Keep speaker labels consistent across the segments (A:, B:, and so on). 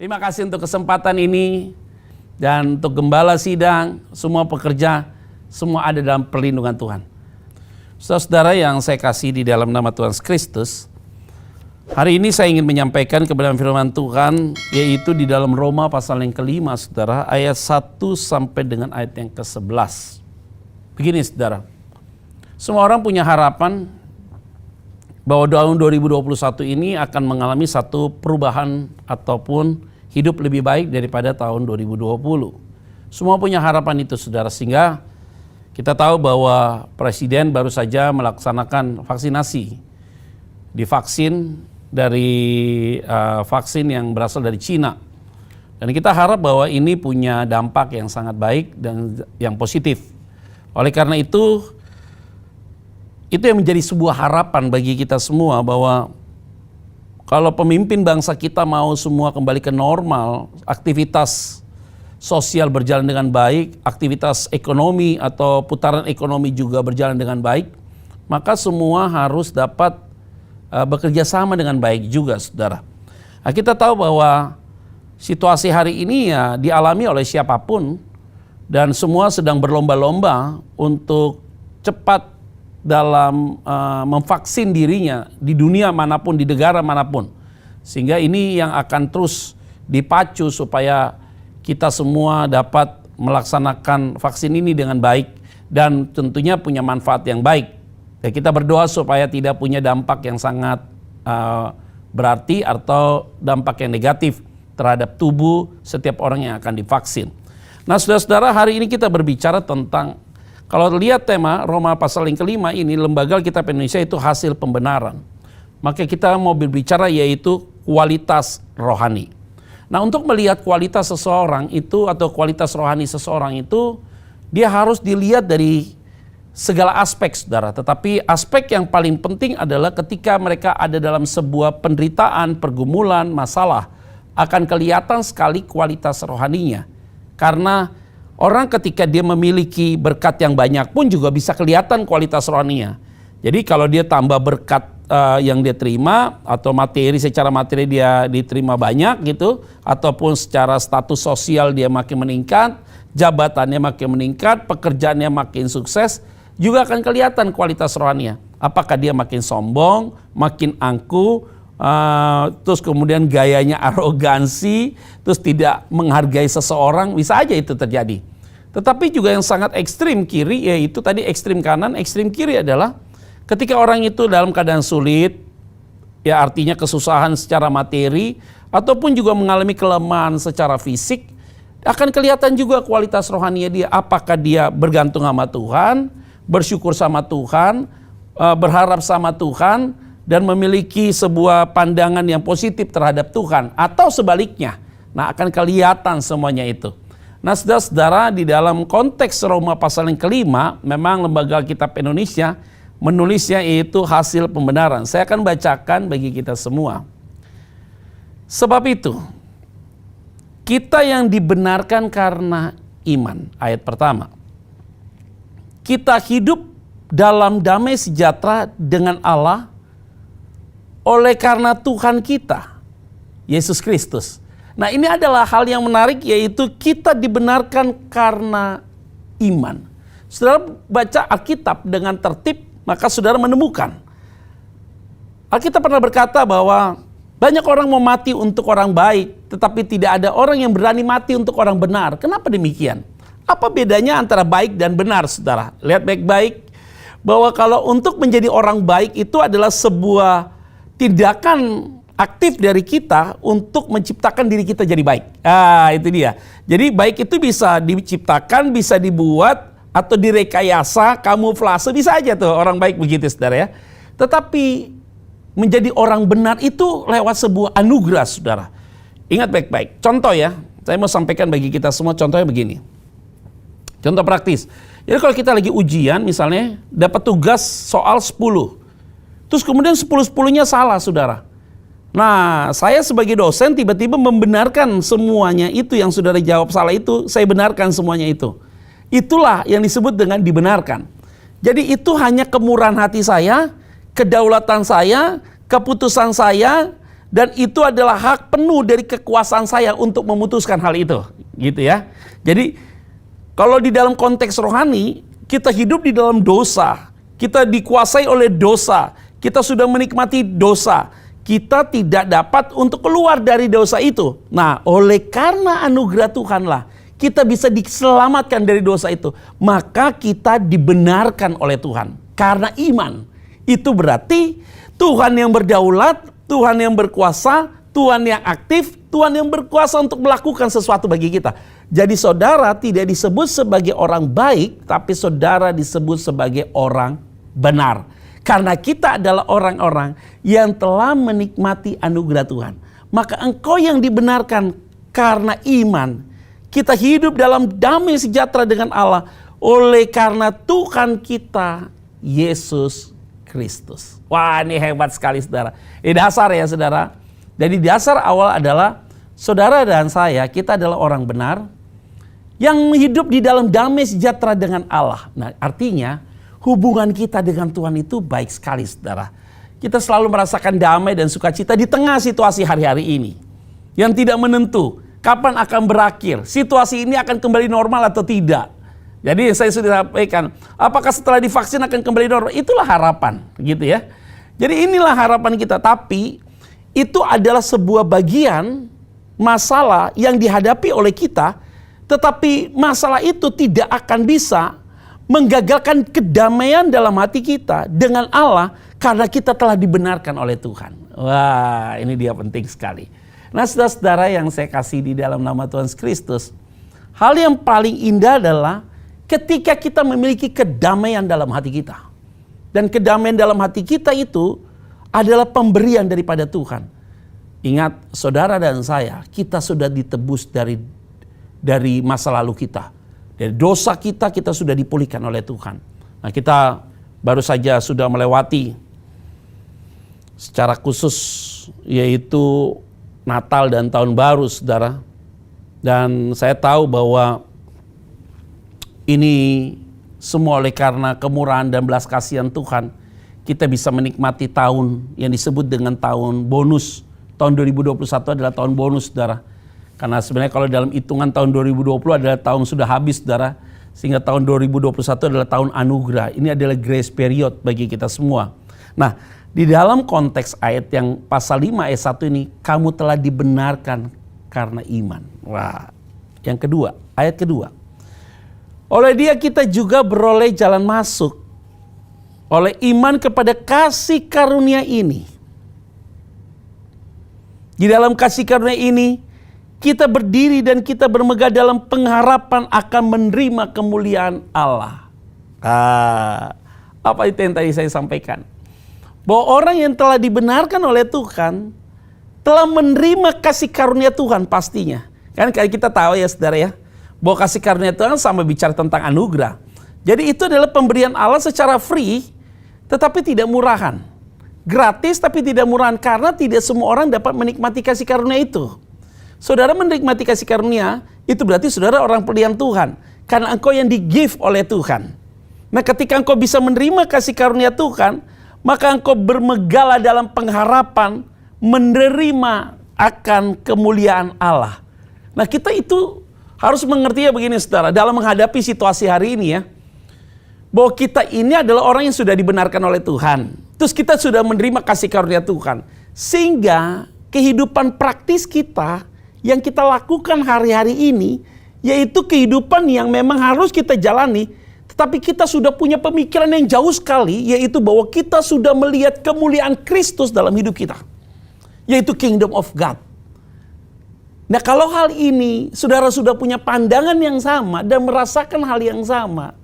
A: Terima kasih untuk kesempatan ini dan untuk gembala sidang, semua pekerja, semua ada dalam perlindungan Tuhan. Saudara-saudara yang saya kasih di dalam nama Tuhan Kristus, hari ini saya ingin menyampaikan kebenaran firman Tuhan, yaitu di dalam Roma pasal yang ke-5, saudara, ayat 1 sampai dengan ayat yang ke-11. Begini saudara, semua orang punya harapan bahwa tahun 2021 ini akan mengalami satu perubahan ataupun hidup lebih baik daripada tahun 2020. Semua punya harapan itu saudara, sehingga kita tahu bahwa Presiden baru saja melaksanakan vaksinasi. Divaksin dari vaksin yang berasal dari Cina. Dan kita harap bahwa ini punya dampak yang sangat baik dan yang positif. Oleh karena itu yang menjadi sebuah harapan bagi kita semua bahwa kalau pemimpin bangsa kita mau semua kembali ke normal, aktivitas sosial berjalan dengan baik, aktivitas ekonomi atau putaran ekonomi juga berjalan dengan baik, maka semua harus dapat bekerja sama dengan baik juga, saudara. Nah, kita tahu bahwa situasi hari ini ya dialami oleh siapapun dan semua sedang berlomba-lomba untuk cepat dalam memvaksin dirinya di dunia manapun, di negara manapun. Sehingga ini yang akan terus dipacu supaya kita semua dapat melaksanakan vaksin ini dengan baik dan tentunya punya manfaat yang baik. Ya, kita berdoa supaya tidak punya dampak yang sangat berarti atau dampak yang negatif terhadap tubuh setiap orang yang akan divaksin. Nah, saudara-saudara, hari ini kita berbicara tentang, kalau lihat tema Roma pasal yang ke-5 ini, lembaga Alkitab Indonesia itu hasil pembenaran. Maka kita mau berbicara yaitu kualitas rohani. Nah, untuk melihat kualitas seseorang itu atau kualitas rohani seseorang itu, dia harus dilihat dari segala aspek, saudara. Tetapi aspek yang paling penting adalah ketika mereka ada dalam sebuah penderitaan, pergumulan, masalah, akan kelihatan sekali kualitas rohaninya. Karena orang ketika dia memiliki berkat yang banyak pun juga bisa kelihatan kualitas rohaninya. Jadi kalau dia tambah berkat yang dia terima atau materi, secara materi dia diterima banyak gitu, ataupun secara status sosial dia makin meningkat, jabatannya makin meningkat, pekerjaannya makin sukses, juga akan kelihatan kualitas rohaninya. Apakah dia makin sombong, makin angkuh, terus kemudian gayanya arogansi, terus tidak menghargai seseorang, bisa aja itu terjadi. Tetapi juga yang sangat ekstrim kiri, yaitu tadi ekstrim kanan, ekstrim kiri adalah ketika orang itu dalam keadaan sulit, ya artinya kesusahan secara materi, ataupun juga mengalami kelemahan secara fisik, akan kelihatan juga kualitas rohaninya dia. Apakah dia bergantung sama Tuhan, bersyukur sama Tuhan, berharap sama Tuhan, dan memiliki sebuah pandangan yang positif terhadap Tuhan, atau sebaliknya. Nah, akan kelihatan semuanya itu. Nah, saudara-saudara, di dalam konteks Roma pasal yang ke-5, memang Lembaga Alkitab Indonesia menulisnya yaitu hasil pembenaran. Saya akan bacakan bagi kita semua. Sebab itu, kita yang dibenarkan karena iman, ayat pertama. Kita hidup dalam damai sejahtera dengan Allah oleh karena Tuhan kita, Yesus Kristus. Nah, ini adalah hal yang menarik, yaitu kita dibenarkan karena iman. Saudara baca Alkitab dengan tertib, maka saudara menemukan. Alkitab pernah berkata bahwa banyak orang mau mati untuk orang baik, tetapi tidak ada orang yang berani mati untuk orang benar. Kenapa demikian? Apa bedanya antara baik dan benar, saudara? Lihat baik-baik bahwa kalau untuk menjadi orang baik itu adalah sebuah tindakan aktif dari kita untuk menciptakan diri kita jadi baik. Itu dia. Jadi baik itu bisa diciptakan, bisa dibuat, atau direkayasa, kamuflase, bisa aja tuh orang baik begitu, saudara ya. Tetapi menjadi orang benar itu lewat sebuah anugerah, saudara. Ingat baik-baik. Contoh ya, saya mau sampaikan bagi kita semua, contohnya begini. Contoh praktis. Jadi kalau kita lagi ujian misalnya, dapat tugas soal 10. Terus kemudian 10-10-nya salah, saudara. Nah, saya sebagai dosen tiba-tiba membenarkan semuanya itu yang saudara jawab salah itu, saya benarkan semuanya itu. Itulah yang disebut dengan dibenarkan. Jadi itu hanya kemurahan hati saya, kedaulatan saya, keputusan saya, Dan itu adalah hak penuh dari kekuasaan saya untuk memutuskan hal itu. Gitu ya. Jadi kalau di dalam konteks rohani, kita hidup di dalam dosa. Kita dikuasai oleh dosa. Kita sudah menikmati dosa. Kita tidak dapat untuk keluar dari dosa itu. Nah, oleh karena anugerah Tuhanlah kita bisa diselamatkan dari dosa itu. Maka kita dibenarkan oleh Tuhan karena iman. Itu berarti Tuhan yang berdaulat, Tuhan yang berkuasa, Tuhan yang aktif, Tuhan yang berkuasa untuk melakukan sesuatu bagi kita. Jadi saudara tidak disebut sebagai orang baik, tapi saudara disebut sebagai orang benar. Karena kita adalah orang-orang yang telah menikmati anugerah Tuhan. Maka engkau yang dibenarkan karena iman. Kita hidup dalam damai sejahtera dengan Allah oleh karena Tuhan kita, Yesus Kristus. Wah, ini hebat sekali saudara. Ini dasar ya saudara. Jadi dasar awal adalah saudara dan saya, kita adalah orang benar yang hidup di dalam damai sejahtera dengan Allah. Nah, artinya hubungan kita dengan Tuhan itu baik sekali saudara. Kita selalu merasakan damai dan sukacita di tengah situasi hari-hari ini yang tidak menentu. Kapan akan berakhir? Situasi ini akan kembali normal atau tidak? Jadi saya sudah sampaikan, apakah setelah divaksin akan kembali normal? Itulah harapan, gitu ya. Jadi inilah harapan kita. Tapi itu adalah sebuah bagian masalah yang dihadapi oleh kita. Tetapi masalah itu tidak akan bisa menggagalkan kedamaian dalam hati kita dengan Allah karena kita telah dibenarkan oleh Tuhan. Wah, ini dia penting sekali. Nah, saudara-saudara yang saya kasih di dalam nama Tuhan Kristus, hal yang paling indah adalah ketika kita memiliki kedamaian dalam hati kita. Dan kedamaian dalam hati kita itu adalah pemberian daripada Tuhan. Ingat, saudara dan saya, kita sudah ditebus dari masa lalu kita. Dari dosa kita sudah dipulihkan oleh Tuhan. Nah, kita baru saja sudah melewati secara khusus yaitu Natal dan Tahun Baru, saudara. Dan saya tahu bahwa ini semua oleh karena kemurahan dan belas kasihan Tuhan, kita bisa menikmati tahun yang disebut dengan tahun bonus. Tahun 2021 adalah tahun bonus, saudara. Karena sebenarnya kalau dalam hitungan tahun 2020 adalah tahun sudah habis, saudara. Sehingga tahun 2021 adalah tahun anugerah. Ini adalah grace period bagi kita semua. Nah, di dalam konteks ayat yang pasal 5 ayat 1 ini, kamu telah dibenarkan karena iman. Wah, yang kedua, ayat kedua. Oleh dia kita juga beroleh jalan masuk oleh iman kepada kasih karunia ini. Di dalam kasih karunia ini, kita berdiri dan kita bermegah dalam pengharapan akan menerima kemuliaan Allah. Apa itu yang tadi saya sampaikan? Bahwa orang yang telah dibenarkan oleh Tuhan telah menerima kasih karunia Tuhan pastinya. Kan kayak kita tahu ya saudara ya, bahwa kasih karunia Tuhan sama bicara tentang anugerah. Jadi itu adalah pemberian Allah secara free tetapi tidak murahan. Gratis tapi tidak murahan karena tidak semua orang dapat menikmati kasih karunia itu. Saudara menikmati kasih karunia itu berarti saudara orang pilihan Tuhan. Karena engkau yang di-give oleh Tuhan. Nah, ketika engkau bisa menerima kasih karunia Tuhan, maka engkau bermegahlah dalam pengharapan menerima akan kemuliaan Allah. Nah, kita itu harus mengerti ya begini saudara, dalam menghadapi situasi hari ini ya, bahwa kita ini adalah orang yang sudah dibenarkan oleh Tuhan. Terus kita sudah menerima kasih karunia Tuhan. Sehingga kehidupan praktis kita yang kita lakukan hari-hari ini, yaitu kehidupan yang memang harus kita jalani, tetapi kita sudah punya pemikiran yang jauh sekali, yaitu bahwa kita sudah melihat kemuliaan Kristus dalam hidup kita, yaitu Kingdom of God. Nah, kalau hal ini saudara sudah punya pandangan yang sama dan merasakan hal yang sama,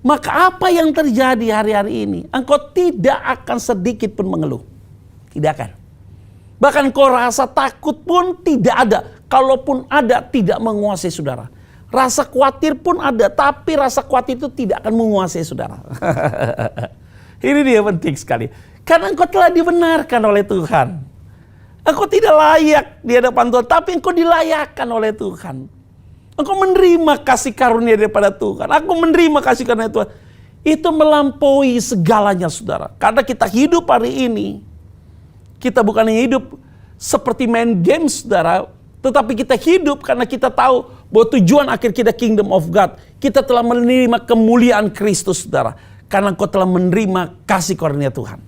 A: maka apa yang terjadi hari-hari ini? Engkau tidak akan sedikit pun mengeluh. Tidak akan. Bahkan kau rasa takut pun tidak ada. Kalaupun ada, tidak menguasai saudara. Rasa khawatir pun ada, tapi rasa khawatir itu tidak akan menguasai saudara. Ini dia penting sekali. Karena engkau telah dibenarkan oleh Tuhan. Engkau tidak layak di hadapan Tuhan, tapi engkau dilayakkan oleh Tuhan. Engkau menerima kasih karunia daripada Tuhan. Aku menerima kasih karunia Tuhan. Itu melampaui segalanya saudara. Karena kita hidup hari ini, kita bukan hanya hidup seperti main game, saudara. Tetapi kita hidup karena kita tahu bahwa tujuan akhir kita kingdom of God. Kita telah menerima kemuliaan Kristus, saudara. Karena engkau telah menerima kasih karunia Tuhan.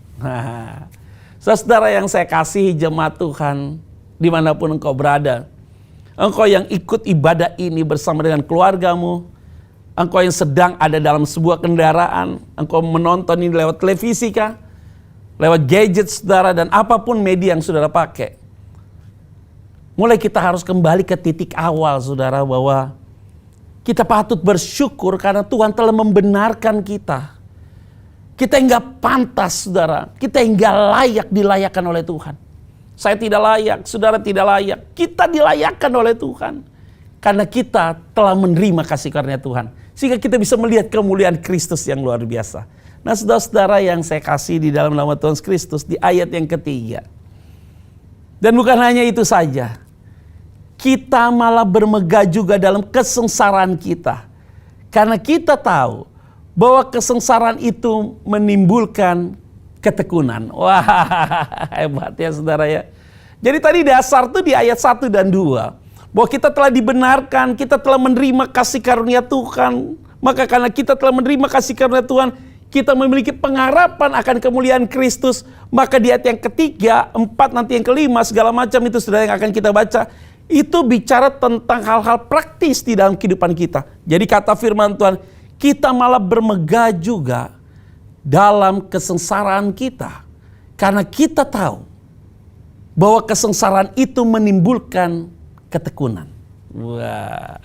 A: Saudara yang saya kasihi, jemaat Tuhan, dimanapun engkau berada. Engkau yang ikut ibadah ini bersama dengan keluargamu. Engkau yang sedang ada dalam sebuah kendaraan. Engkau menonton ini lewat televisi kah? Lewat gadget, saudara, dan apapun media yang saudara pakai. Mulai kita harus kembali ke titik awal, saudara, bahwa kita patut bersyukur karena Tuhan telah membenarkan kita. Kita enggak pantas, saudara. Kita enggak layak dilayakkan oleh Tuhan. Saya tidak layak, saudara tidak layak. Kita dilayakkan oleh Tuhan. Karena kita telah menerima kasih karunia Tuhan. Sehingga kita bisa melihat kemuliaan Kristus yang luar biasa. Nah, saudara-saudara yang saya kasih di dalam nama Tuhan Kristus, di ayat yang ketiga. Dan bukan hanya itu saja. Kita malah bermegah juga dalam kesengsaraan kita. Karena kita tahu bahwa kesengsaraan itu menimbulkan ketekunan. Wah, hebat ya saudara ya. Jadi tadi dasar tuh di ayat 1 dan 2. Bahwa kita telah dibenarkan, kita telah menerima kasih karunia Tuhan. Maka karena kita telah menerima kasih karunia Tuhan, kita memiliki pengharapan akan kemuliaan Kristus. Maka di ayat yang ketiga, 4, nanti yang kelima, segala macam itu saudara yang akan kita baca. Itu bicara tentang hal-hal praktis di dalam kehidupan kita. Jadi kata firman Tuhan, kita malah bermegah juga dalam kesengsaraan kita. Karena kita tahu bahwa kesengsaraan itu menimbulkan ketekunan. Wah.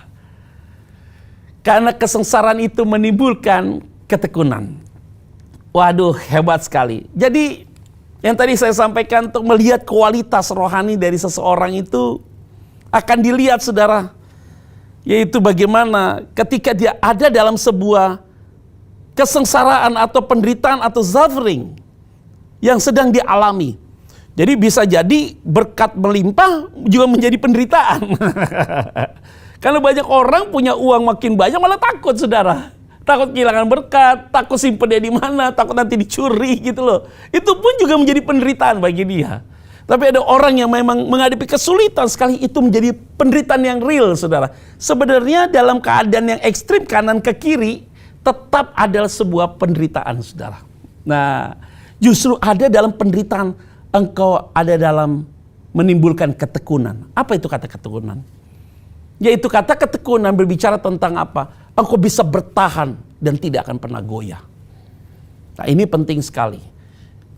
A: Karena kesengsaraan itu menimbulkan ketekunan. Waduh, hebat sekali. Jadi yang tadi saya sampaikan untuk melihat kualitas rohani dari seseorang itu akan dilihat, saudara, yaitu bagaimana ketika dia ada dalam sebuah kesengsaraan atau penderitaan atau suffering yang sedang dialami. Jadi bisa jadi berkat melimpah juga menjadi penderitaan. Karena banyak orang punya uang makin banyak malah takut, saudara. Takut kehilangan berkat, takut simpennya di mana, takut nanti dicuri gitu loh. Itu pun juga menjadi penderitaan bagi dia. Tapi ada orang yang memang menghadapi kesulitan sekali, itu menjadi penderitaan yang real, saudara. Sebenarnya dalam keadaan yang ekstrim kanan ke kiri, tetap adalah sebuah penderitaan, saudara. Nah, justru ada dalam penderitaan, engkau ada dalam menimbulkan ketekunan. Apa itu kata ketekunan? Yaitu kata ketekunan berbicara tentang apa? Engkau bisa bertahan dan tidak akan pernah goyah. Nah, ini penting sekali.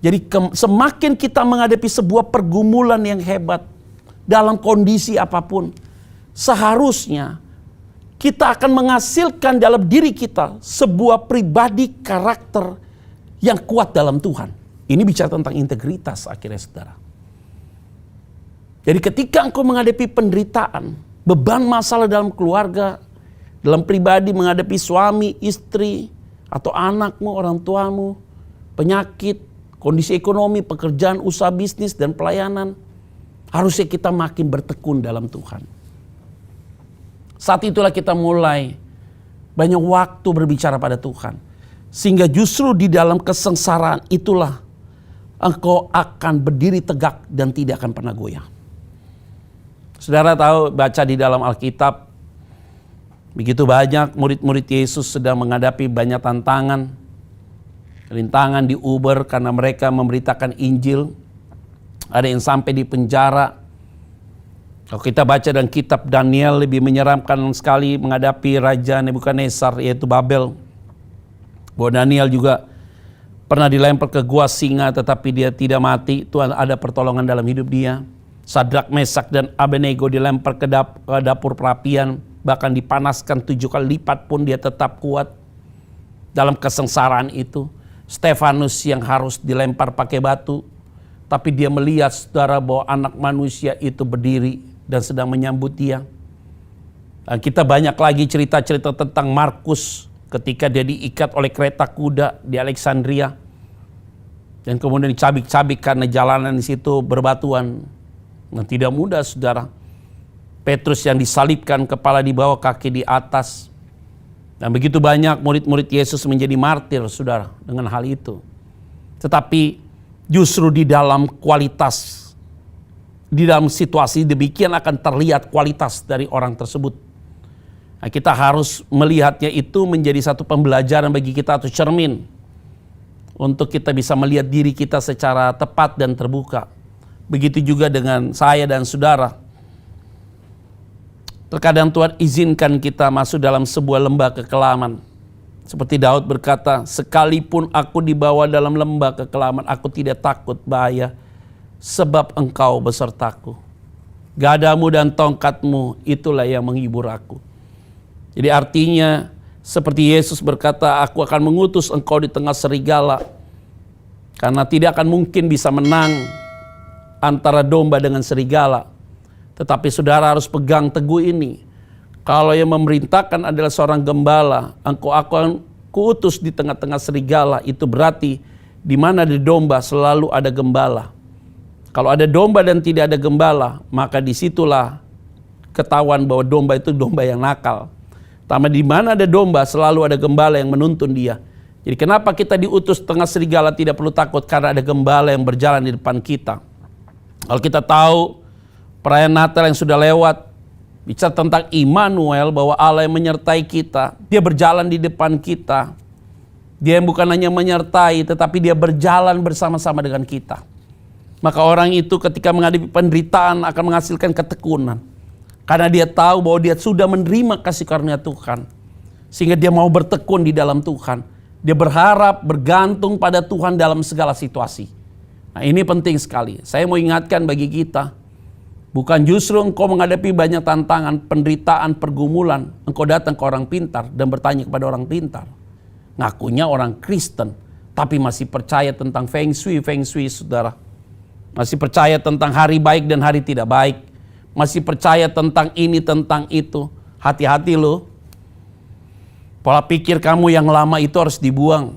A: Jadi semakin kita menghadapi sebuah pergumulan yang hebat dalam kondisi apapun, seharusnya kita akan menghasilkan dalam diri kita sebuah pribadi karakter yang kuat dalam Tuhan. Ini bicara tentang integritas akhirnya, saudara. Jadi ketika engkau menghadapi penderitaan, beban masalah dalam keluarga, dalam pribadi menghadapi suami, istri, atau anakmu, orang tuamu, penyakit, kondisi ekonomi, pekerjaan, usaha bisnis, dan pelayanan. Harusnya kita makin bertekun dalam Tuhan. Saat itulah kita mulai banyak waktu berbicara pada Tuhan. Sehingga justru di dalam kesengsaraan itulah engkau akan berdiri tegak dan tidak akan pernah goyah. Saudara tahu, baca di dalam Alkitab, begitu banyak murid-murid Yesus sedang menghadapi banyak tantangan. Rintangan di Uber karena mereka memberitakan Injil. Ada yang sampai di penjara. Kalau kita baca dalam kitab Daniel, lebih menyeramkan sekali menghadapi Raja Nebukadnezar, yaitu Babel. Bahwa Daniel juga pernah dilempar ke gua singa tetapi dia tidak mati. Tuhan ada pertolongan dalam hidup dia. Sadrak, Mesak, dan Abednego dilempar ke dapur perapian. Bahkan dipanaskan 7 kali lipat pun dia tetap kuat dalam kesengsaraan itu. Stefanus yang harus dilempar pakai batu, tapi dia melihat, saudara, bahwa anak manusia itu berdiri dan sedang menyambut dia. Dan kita banyak lagi cerita-cerita tentang Markus ketika dia diikat oleh kereta kuda di Alexandria dan kemudian dicabik-cabik karena jalanan di situ berbatuan. Nah, tidak mudah, saudara. Petrus yang disalibkan, kepala di bawah, kaki di atas. Dan begitu banyak murid-murid Yesus menjadi martir, saudara, dengan hal itu. Tetapi justru di dalam kualitas di dalam situasi demikian akan terlihat kualitas dari orang tersebut. Nah, kita harus melihatnya itu menjadi satu pembelajaran bagi kita atau cermin untuk kita bisa melihat diri kita secara tepat dan terbuka. Begitu juga dengan saya dan saudara. Terkadang Tuhan izinkan kita masuk dalam sebuah lembah kekelaman. Seperti Daud berkata, sekalipun aku dibawa dalam lembah kekelaman, aku tidak takut bahaya, sebab Engkau besertaku. Gadamu dan tongkatmu itulah yang menghibur aku. Jadi artinya seperti Yesus berkata, aku akan mengutus engkau di tengah serigala. Karena tidak akan mungkin bisa menang antara domba dengan serigala. Tetapi saudara harus pegang teguh ini. Kalau yang memerintahkan adalah seorang gembala, engkau akan kuutus di tengah-tengah serigala. Itu berarti di mana ada domba selalu ada gembala. Kalau ada domba dan tidak ada gembala, maka disitulah ketahuan bahwa domba itu domba yang nakal. Tapi di mana ada domba selalu ada gembala yang menuntun dia. Jadi kenapa kita diutus tengah serigala tidak perlu takut, karena ada gembala yang berjalan di depan kita. Kalau kita tahu perayaan Natal yang sudah lewat bicara tentang Immanuel, bahwa Allah yang menyertai kita, dia berjalan di depan kita. Dia yang bukan hanya menyertai, tetapi dia berjalan bersama-sama dengan kita. Maka orang itu ketika menghadapi penderitaan akan menghasilkan ketekunan. Karena dia tahu bahwa dia sudah menerima kasih karunia Tuhan. Sehingga dia mau bertekun di dalam Tuhan. Dia berharap, bergantung pada Tuhan dalam segala situasi. Nah, ini penting sekali. Saya mau ingatkan bagi kita, bukan justru engkau menghadapi banyak tantangan, penderitaan, pergumulan, engkau datang ke orang pintar dan bertanya kepada orang pintar. Ngakunya orang Kristen, tapi masih percaya tentang feng shui, saudara. Masih percaya tentang hari baik dan hari tidak baik. Masih percaya tentang ini, tentang itu. Hati-hati loh. Pola pikir kamu yang lama itu harus dibuang.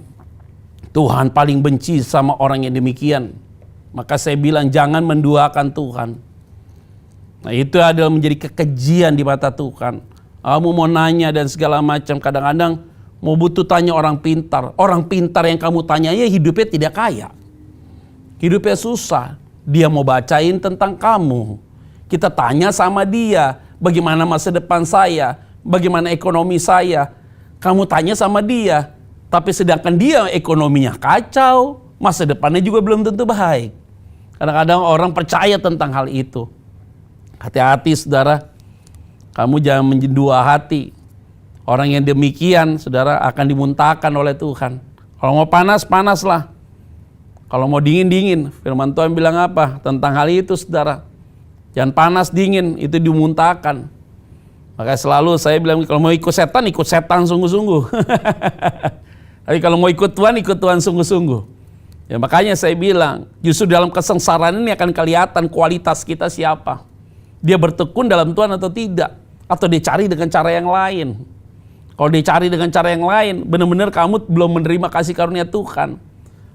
A: Tuhan paling benci sama orang yang demikian. Maka saya bilang jangan menduakan Tuhan. Nah, itu adalah menjadi kekejian di mata Tuhan. Kamu mau nanya dan segala macam. Kadang-kadang mau butuh tanya orang pintar. Orang pintar yang kamu tanya ya hidupnya tidak kaya. Hidupnya susah. Dia mau bacain tentang kamu. Kita tanya sama dia. Bagaimana masa depan saya? Bagaimana ekonomi saya? Kamu tanya sama dia. Tapi sedangkan dia ekonominya kacau. Masa depannya juga belum tentu baik. Kadang-kadang orang percaya tentang hal itu. Hati-hati saudara. Kamu jangan menjadi dua hati. Orang yang demikian saudara akan dimuntahkan oleh Tuhan. Kalau mau panas, panaslah. Kalau mau dingin, dingin. Firman Tuhan bilang apa? Tentang hal itu saudara. Jangan panas, dingin. Itu dimuntahkan. Makanya selalu saya bilang kalau mau ikut setan sungguh-sungguh. Tapi kalau mau ikut Tuhan sungguh-sungguh. Ya makanya saya bilang, justru dalam kesengsaraan ini akan kelihatan kualitas kita siapa. Dia bertekun dalam Tuhan atau tidak. Atau dia cari dengan cara yang lain. Kalau dia cari dengan cara yang lain, benar-benar kamu belum menerima kasih karunia Tuhan.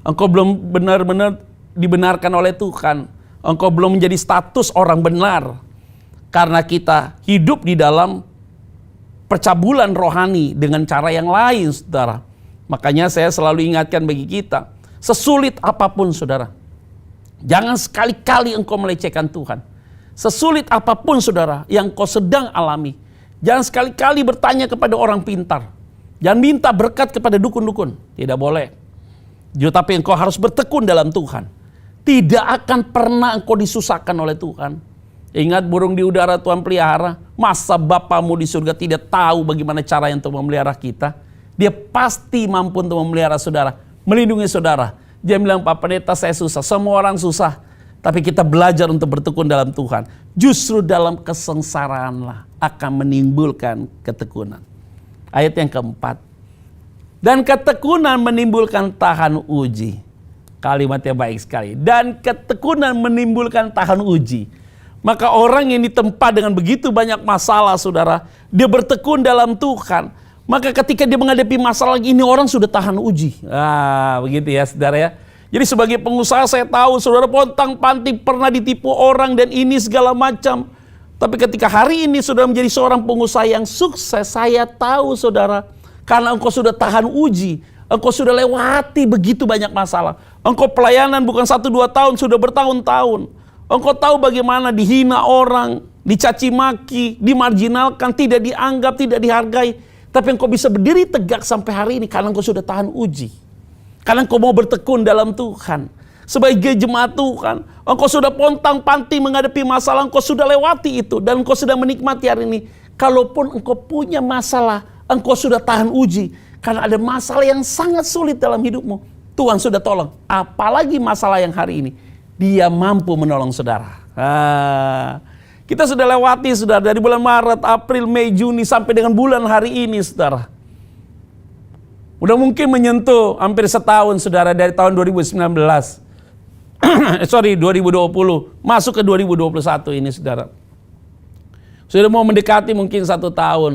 A: Engkau belum benar-benar dibenarkan oleh Tuhan. Engkau belum menjadi status orang benar. Karena kita hidup di dalam percabulan rohani dengan cara yang lain, saudara. Makanya saya selalu ingatkan bagi kita, sesulit apapun saudara, jangan sekali-kali engkau melecehkan Tuhan. Sesulit apapun saudara yang kau sedang alami, jangan sekali-kali bertanya kepada orang pintar. Jangan minta berkat kepada dukun-dukun, tidak boleh. Tapi engkau harus bertekun dalam Tuhan. Tidak akan pernah engkau disusahkan oleh Tuhan. Ingat burung di udara Tuhan pelihara. Masa Bapamu di surga tidak tahu bagaimana cara untuk memelihara kita? Dia pasti mampu untuk memelihara saudara, melindungi saudara. Dia bilang, Pak Pendeta saya susah. Semua orang susah. Tapi kita belajar untuk bertekun dalam Tuhan. Justru dalam kesengsaraanlah akan menimbulkan ketekunan. Ayat yang keempat. Dan ketekunan menimbulkan tahan uji. Kalimatnya baik sekali. Dan ketekunan menimbulkan tahan uji. Maka orang yang ditempa dengan begitu banyak masalah saudara, dia bertekun dalam Tuhan. Maka ketika dia menghadapi masalah ini, orang sudah tahan uji. Begitu ya saudara ya. Jadi sebagai pengusaha saya tahu saudara pontang-panting pernah ditipu orang dan ini segala macam. Tapi ketika hari ini saudara menjadi seorang pengusaha yang sukses, saya tahu saudara, karena engkau sudah tahan uji, engkau sudah lewati begitu banyak masalah. Engkau pelayanan bukan 1-2 tahun, sudah bertahun-tahun. Engkau tahu bagaimana dihina orang, dicaci maki, dimarginalkan, tidak dianggap, tidak dihargai. Tapi engkau bisa berdiri tegak sampai hari ini karena engkau sudah tahan uji. Karena engkau mau bertekun dalam Tuhan. Sebagai jemaat Tuhan, engkau sudah pontang-panting menghadapi masalah, engkau sudah lewati itu. Dan engkau sudah menikmati hari ini. Kalaupun engkau punya masalah, engkau sudah tahan uji. Karena ada masalah yang sangat sulit dalam hidupmu. Tuhan sudah tolong. Apalagi masalah yang hari ini. Dia mampu menolong saudara. Kita sudah lewati saudara dari bulan Maret, April, Mei, Juni sampai dengan bulan hari ini saudara. Udah mungkin menyentuh hampir setahun saudara dari tahun 2019. 2020 masuk ke 2021 ini saudara. Sudah mau mendekati mungkin 1 tahun.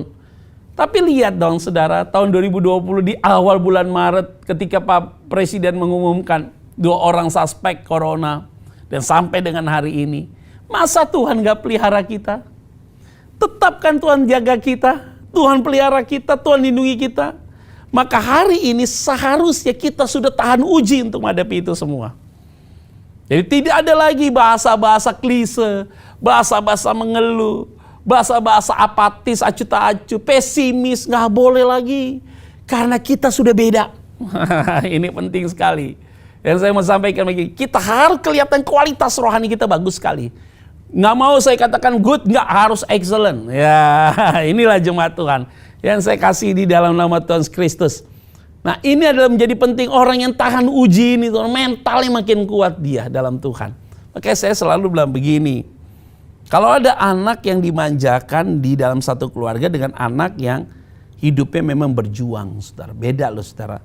A: Tapi lihat dong saudara, tahun 2020 di awal bulan Maret ketika Pak Presiden mengumumkan 2 orang suspek corona. Dan sampai dengan hari ini. Masa Tuhan gak pelihara kita? Tetapkan Tuhan jaga kita. Tuhan pelihara kita, Tuhan lindungi kita. Maka hari ini seharusnya kita sudah tahan uji untuk menghadapi itu semua. Jadi tidak ada lagi bahasa-bahasa klise, bahasa-bahasa mengeluh, bahasa-bahasa apatis, acuh tak acuh, pesimis, gak boleh lagi. Karena kita sudah beda. Ini penting sekali. Yang saya mau sampaikan begini, kita harus kelihatan kualitas rohani kita bagus sekali. Nggak mau saya katakan good, nggak harus excellent. Ya, inilah jemaat Tuhan yang saya kasih di dalam nama Tuhan Kristus. Nah, ini adalah menjadi penting orang yang tahan uji ini, mentalnya makin kuat dia dalam Tuhan. Makanya saya selalu bilang begini, kalau ada anak yang dimanjakan di dalam satu keluarga dengan anak yang hidupnya memang berjuang, saudara, beda loh saudara.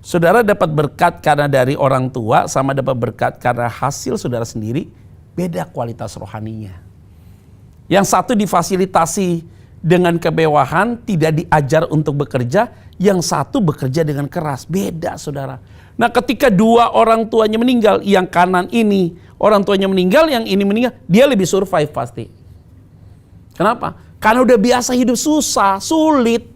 A: Saudara dapat berkat karena dari orang tua sama dapat berkat karena hasil saudara sendiri, beda kualitas rohaninya. Yang satu difasilitasi dengan kemewahan, tidak diajar untuk bekerja, yang satu bekerja dengan keras, beda saudara. Nah ketika 2 orang tuanya meninggal, yang kanan ini orang tuanya meninggal, yang ini meninggal, dia lebih survive pasti. Kenapa? Karena udah biasa hidup susah, sulit.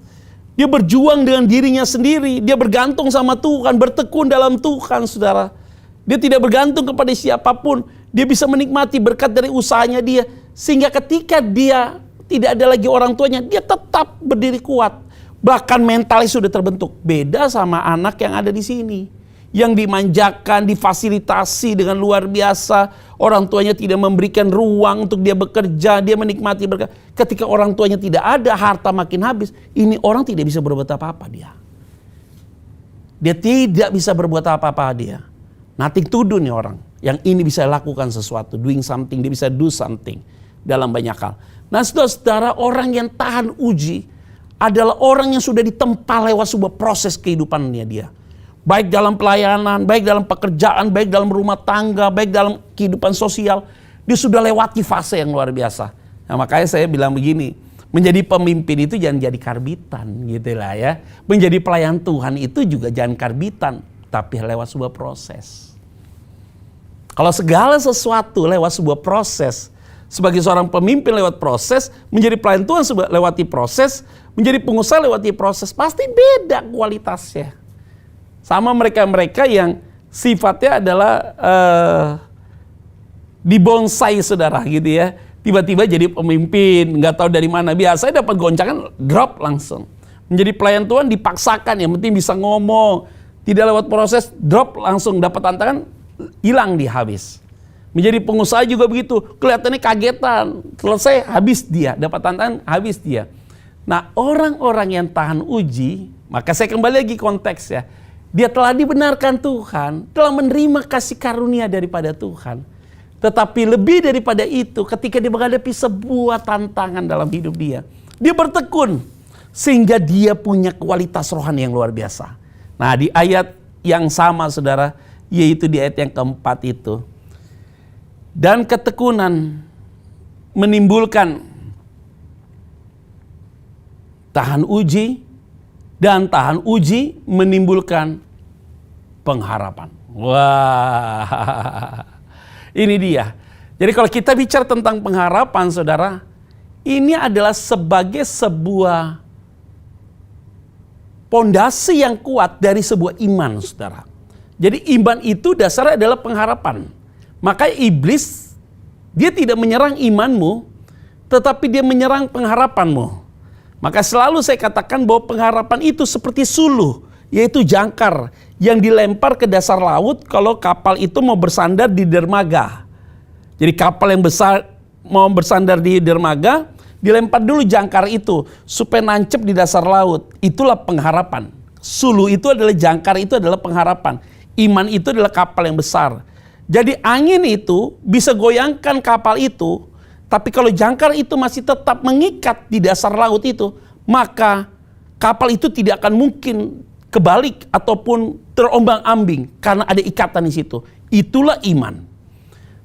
A: Dia berjuang dengan dirinya sendiri. Dia bergantung sama Tuhan. Bertekun dalam Tuhan, saudara. Dia tidak bergantung kepada siapapun. Dia bisa menikmati berkat dari usahanya dia. Sehingga ketika dia tidak ada lagi orang tuanya, dia tetap berdiri kuat. Bahkan mentalnya sudah terbentuk. Beda sama anak yang ada di sini. Yang dimanjakan, difasilitasi dengan luar biasa. Orang tuanya tidak memberikan ruang untuk dia bekerja, dia menikmati berkat. Ketika orang tuanya tidak ada, harta makin habis. Ini orang tidak bisa berbuat apa-apa dia. Dia tidak bisa berbuat apa-apa dia. Nothing to do nih orang. Yang ini bisa lakukan sesuatu, doing something, dia bisa do something dalam banyak hal. Nah saudara-saudara, orang yang tahan uji adalah orang yang sudah ditempa lewat sebuah proses kehidupannya dia. Baik dalam pelayanan, baik dalam pekerjaan, baik dalam rumah tangga, baik dalam kehidupan sosial. Dia sudah lewati fase yang luar biasa. Nah, makanya saya bilang begini, menjadi pemimpin itu jangan jadi karbitan gitu lah ya. Menjadi pelayan Tuhan itu juga jangan karbitan, tapi lewat sebuah proses. Kalau segala sesuatu lewat sebuah proses, sebagai seorang pemimpin lewat proses, menjadi pelayan Tuhan lewati proses, menjadi pengusaha lewati proses, pasti beda kualitasnya. Sama mereka-mereka yang sifatnya adalah dibonsai saudara gitu ya. Tiba-tiba jadi pemimpin, nggak tahu dari mana. Biasanya dapat goncangan, drop langsung. Menjadi pelayan Tuhan dipaksakan, yang penting bisa ngomong. Tidak lewat proses, drop langsung. Dapat tantangan, hilang dia habis. Menjadi pengusaha juga begitu. Kelihatannya kagetan, selesai habis dia. Dapat tantangan, habis dia. Nah orang-orang yang tahan uji, maka saya kembali lagi konteks ya. Dia telah dibenarkan Tuhan, telah menerima kasih karunia daripada Tuhan. Tetapi lebih daripada itu, ketika dia menghadapi sebuah tantangan dalam hidup dia, dia bertekun sehingga dia punya kualitas rohani yang luar biasa. Nah, di ayat yang sama saudara, yaitu di ayat yang keempat itu. Dan ketekunan menimbulkan tahan uji, dan tahan uji menimbulkan pengharapan. Wah, ini dia. Jadi kalau kita bicara tentang pengharapan saudara, ini adalah sebagai sebuah pondasi yang kuat dari sebuah iman saudara. Jadi iman itu dasarnya adalah pengharapan. Maka iblis Dia tidak menyerang imanmu, tetapi dia menyerang pengharapanmu. Maka selalu saya katakan bahwa pengharapan itu seperti suluh, yaitu jangkar yang dilempar ke dasar laut kalau kapal itu mau bersandar di dermaga. Jadi kapal yang besar mau bersandar di dermaga, dilempar dulu jangkar itu supaya nancep di dasar laut. Itulah pengharapan. Suluh itu adalah jangkar, itu adalah pengharapan. Iman itu adalah kapal yang besar. Jadi angin itu bisa goyangkan kapal itu, tapi kalau jangkar itu masih tetap mengikat di dasar laut itu, maka kapal itu tidak akan mungkin kebalik ataupun terombang-ambing karena ada ikatan di situ. Itulah iman.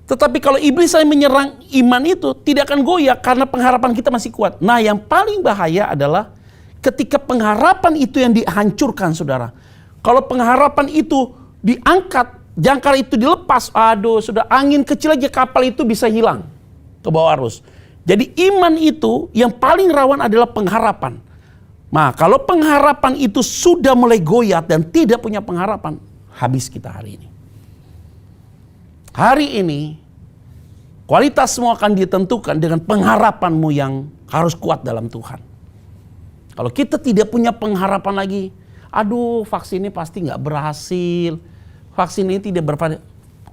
A: Tetapi kalau iblis saya menyerang iman itu tidak akan goyah karena pengharapan kita masih kuat. Nah, yang paling bahaya adalah ketika pengharapan itu yang dihancurkan, saudara. Kalau pengharapan itu diangkat, jangkar itu dilepas, aduh, sudah angin kecil aja kapal itu bisa hilang ke bawah arus. Jadi iman itu yang paling rawan adalah pengharapan. Nah, kalau pengharapan itu sudah mulai goyah dan tidak punya pengharapan, habis kita hari ini. Hari ini, kualitas semua akan ditentukan dengan pengharapanmu yang harus kuat dalam Tuhan. Kalau kita tidak punya pengharapan lagi, aduh vaksin ini pasti nggak berhasil, vaksin ini tidak berpada.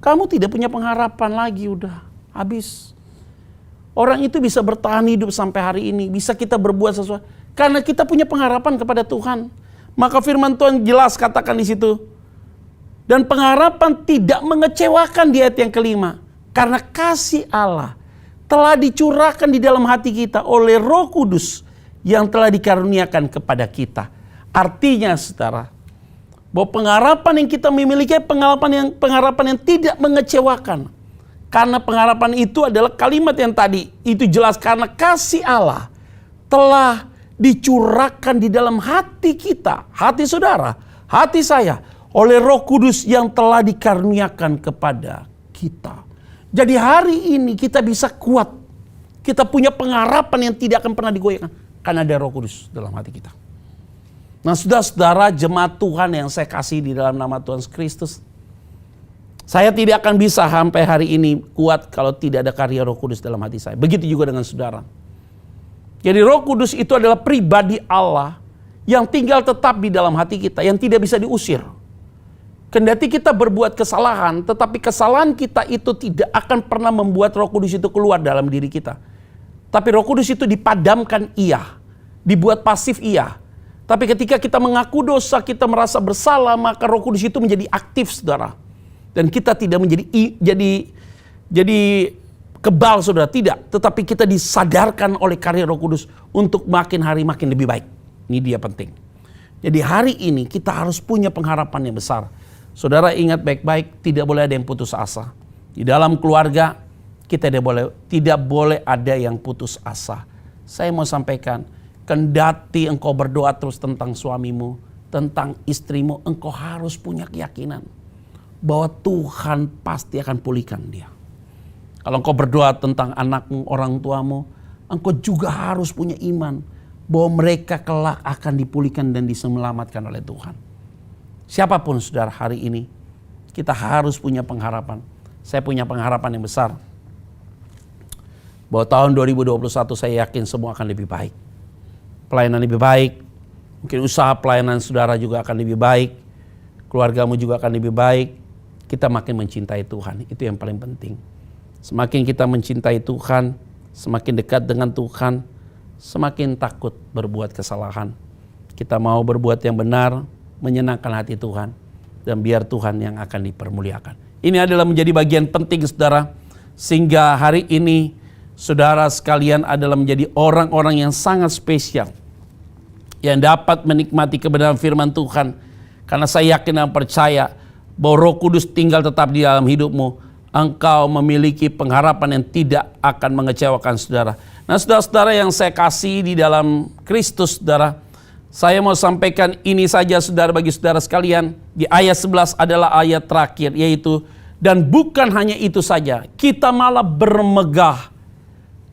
A: Kamu tidak punya pengharapan lagi, udah habis. Orang itu bisa bertahan hidup sampai hari ini, bisa kita berbuat sesuatu karena kita punya pengharapan kepada Tuhan. Maka firman Tuhan jelas katakan di situ. Dan pengharapan tidak mengecewakan di ayat yang kelima. Karena kasih Allah telah dicurahkan di dalam hati kita oleh Roh Kudus yang telah dikaruniakan kepada kita. Artinya, saudara, bahwa pengharapan yang kita memiliki pengharapan yang tidak mengecewakan. Karena pengharapan itu adalah kalimat yang tadi itu jelas, karena kasih Allah telah dicurahkan di dalam hati kita, hati saudara, hati saya, oleh Roh Kudus yang telah dikaruniakan kepada kita. Jadi hari ini kita bisa kuat. Kita punya pengharapan yang tidak akan pernah digoyahkan karena ada Roh Kudus dalam hati kita. Nah, saudara-saudara jemaat Tuhan yang saya kasih di dalam nama Tuhan Kristus, saya tidak akan bisa sampai hari ini kuat kalau tidak ada karya Roh Kudus dalam hati saya. Begitu juga dengan saudara. Jadi Roh Kudus itu adalah pribadi Allah yang tinggal tetap di dalam hati kita, yang tidak bisa diusir. Kendati kita berbuat kesalahan, tetapi kesalahan kita itu tidak akan pernah membuat Roh Kudus itu keluar dalam diri kita. Tapi Roh Kudus itu dipadamkan iya, dibuat pasif iya. Tapi ketika kita mengaku dosa, kita merasa bersalah, maka Roh Kudus itu menjadi aktif, saudara. Dan kita tidak menjadi jadi kebal, saudara, tidak. Tetapi kita disadarkan oleh karya Roh Kudus untuk makin hari makin lebih baik. Ini dia penting. Jadi hari ini kita harus punya pengharapan yang besar. Saudara ingat baik-baik, tidak boleh ada yang putus asa. Di dalam keluarga kita tidak boleh ada yang putus asa. Saya mau sampaikan, kendati engkau berdoa terus tentang suamimu, tentang istrimu, engkau harus punya keyakinan bahwa Tuhan pasti akan pulihkan dia. Kalau engkau berdoa tentang anakmu, orang tuamu, engkau juga harus punya iman bahwa mereka kelak akan dipulihkan dan diselamatkan oleh Tuhan. Siapapun saudara hari ini, kita harus punya pengharapan. Saya punya pengharapan yang besar. Bahwa tahun 2021 saya yakin semua akan lebih baik. Pelayanan lebih baik. Mungkin usaha pelayanan saudara juga akan lebih baik. Keluargamu juga akan lebih baik. Kita makin mencintai Tuhan. Itu yang paling penting. Semakin kita mencintai Tuhan, semakin dekat dengan Tuhan, semakin takut berbuat kesalahan. Kita mau berbuat yang benar, menyenangkan hati Tuhan, dan biar Tuhan yang akan dipermuliakan. Ini adalah menjadi bagian penting, saudara, sehingga hari ini saudara sekalian adalah menjadi orang-orang yang sangat spesial yang dapat menikmati kebenaran firman Tuhan, karena saya yakin dan percaya bahwa Roh Kudus tinggal tetap di dalam hidupmu. Engkau memiliki pengharapan yang tidak akan mengecewakan saudara. Nah, saudara-saudara yang saya kasih di dalam Kristus, saudara, saya mau sampaikan ini saja, saudara, bagi saudara sekalian. Di ayat 11 adalah ayat terakhir, yaitu, dan bukan hanya itu saja, kita malah bermegah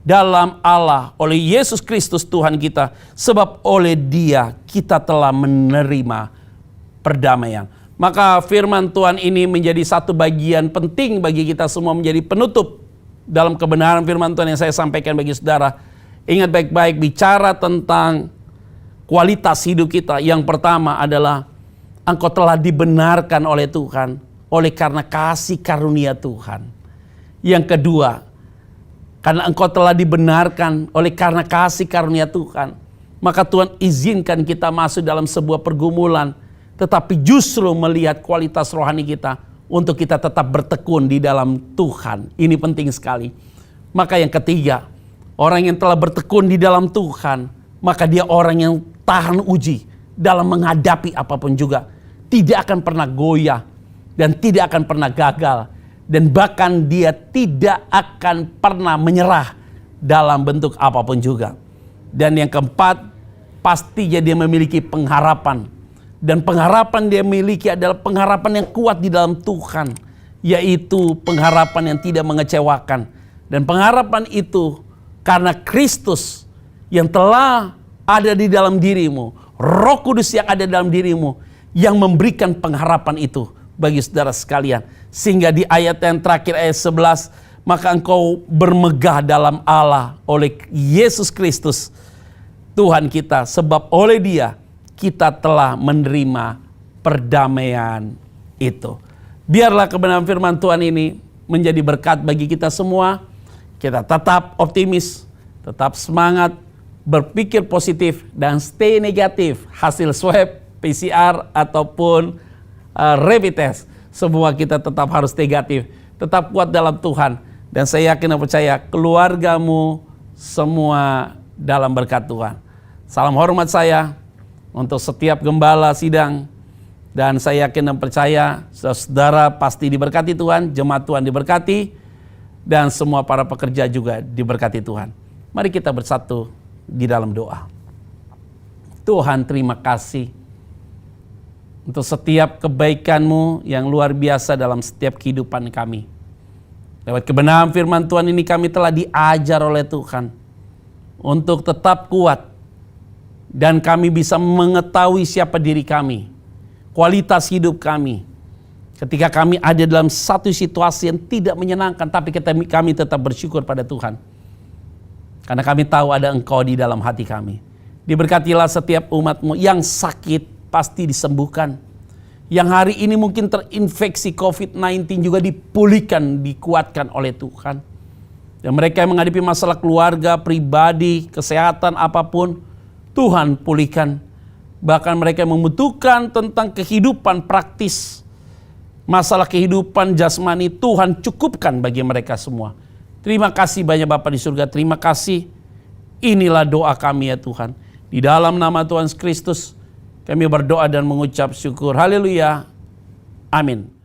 A: dalam Allah oleh Yesus Kristus Tuhan kita, sebab oleh Dia kita telah menerima perdamaian. Maka firman Tuhan ini menjadi satu bagian penting bagi kita semua, menjadi penutup dalam kebenaran firman Tuhan yang saya sampaikan bagi saudara, ingat baik-baik bicara tentang kualitas hidup kita. Yang pertama adalah engkau telah dibenarkan oleh Tuhan oleh karena kasih karunia Tuhan. Yang kedua, karena engkau telah dibenarkan oleh karena kasih karunia Tuhan, maka Tuhan izinkan kita masuk dalam sebuah pergumulan, tetapi justru melihat kualitas rohani kita untuk kita tetap bertekun di dalam Tuhan. Ini penting sekali. Maka yang ketiga, orang yang telah bertekun di dalam Tuhan, maka dia orang yang tahan uji dalam menghadapi apapun juga. Tidak akan pernah goyah dan tidak akan pernah gagal. Dan bahkan dia tidak akan pernah menyerah dalam bentuk apapun juga. Dan yang keempat, pastinya dia memiliki pengharapan. Dan pengharapan dia miliki adalah pengharapan yang kuat di dalam Tuhan. Yaitu pengharapan yang tidak mengecewakan. Dan pengharapan itu karena Kristus yang telah ada di dalam dirimu. Roh Kudus yang ada dalam dirimu. Yang memberikan pengharapan itu bagi saudara sekalian. Sehingga di ayat yang terakhir, ayat 11. Maka engkau bermegah dalam Allah oleh Yesus Kristus Tuhan kita, sebab oleh Dia kita telah menerima perdamaian itu. Biarlah kebenaran firman Tuhan ini menjadi berkat bagi kita semua. Kita tetap optimis, tetap semangat, berpikir positif, dan stay negatif. Hasil swab, PCR, ataupun rapid test, semua kita tetap harus negatif. Tetap kuat dalam Tuhan. Dan saya yakin dan percaya keluargamu semua dalam berkat Tuhan. Salam hormat saya untuk setiap gembala sidang. Dan saya yakin dan percaya saudara pasti diberkati Tuhan, jemaat Tuhan diberkati, dan semua para pekerja juga diberkati Tuhan. Mari kita bersatu di dalam doa. Tuhan, terima kasih untuk setiap kebaikan-Mu yang luar biasa dalam setiap kehidupan kami. Lewat kebenaran firman Tuhan ini kami telah diajar oleh Tuhan untuk tetap kuat. Dan kami bisa mengetahui siapa diri kami, kualitas hidup kami. Ketika kami ada dalam satu situasi yang tidak menyenangkan, tapi kami tetap bersyukur pada Tuhan. Karena kami tahu ada Engkau di dalam hati kami. Diberkatilah setiap umat-Mu yang sakit pasti disembuhkan. Yang hari ini mungkin terinfeksi COVID-19 juga dipulihkan, dikuatkan oleh Tuhan. Dan mereka yang menghadapi masalah keluarga, pribadi, kesehatan, apapun, Tuhan pulihkan. Bahkan mereka yang membutuhkan tentang kehidupan praktis, masalah kehidupan jasmani, Tuhan cukupkan bagi mereka semua. Terima kasih banyak Bapa di surga, terima kasih. Inilah doa kami ya Tuhan. Di dalam nama Tuhan Kristus kami berdoa dan mengucap syukur. Haleluya. Amin.